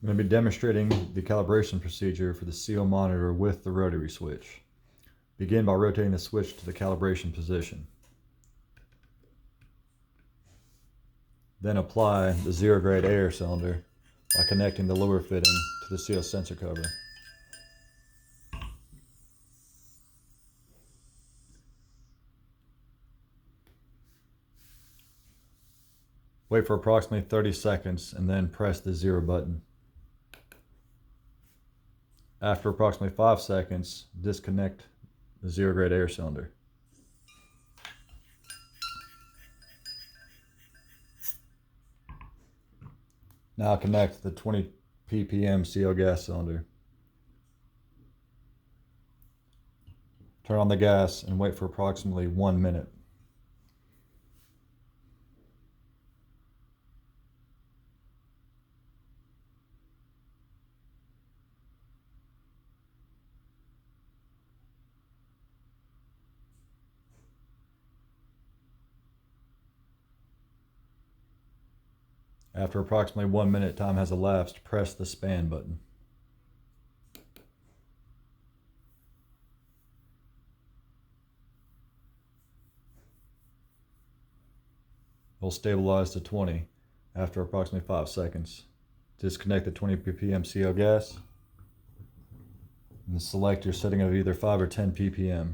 I'm going to be demonstrating the calibration procedure for the CO monitor with the rotary switch. Begin by rotating the switch to the calibration position. Then apply the zero grade air cylinder by connecting the lower fitting to the CO sensor cover. Wait for approximately 30 seconds and then press the 0 button. After approximately 5 seconds, disconnect the zero grade air cylinder. Now connect the 20 ppm CO gas cylinder. Turn on the gas and wait for approximately 1 minute. After approximately 1 minute time has elapsed, press the span button. It will stabilize to 20 after approximately 5 seconds. Disconnect the 20 ppm CO gas and select your setting of either 5 or 10 ppm.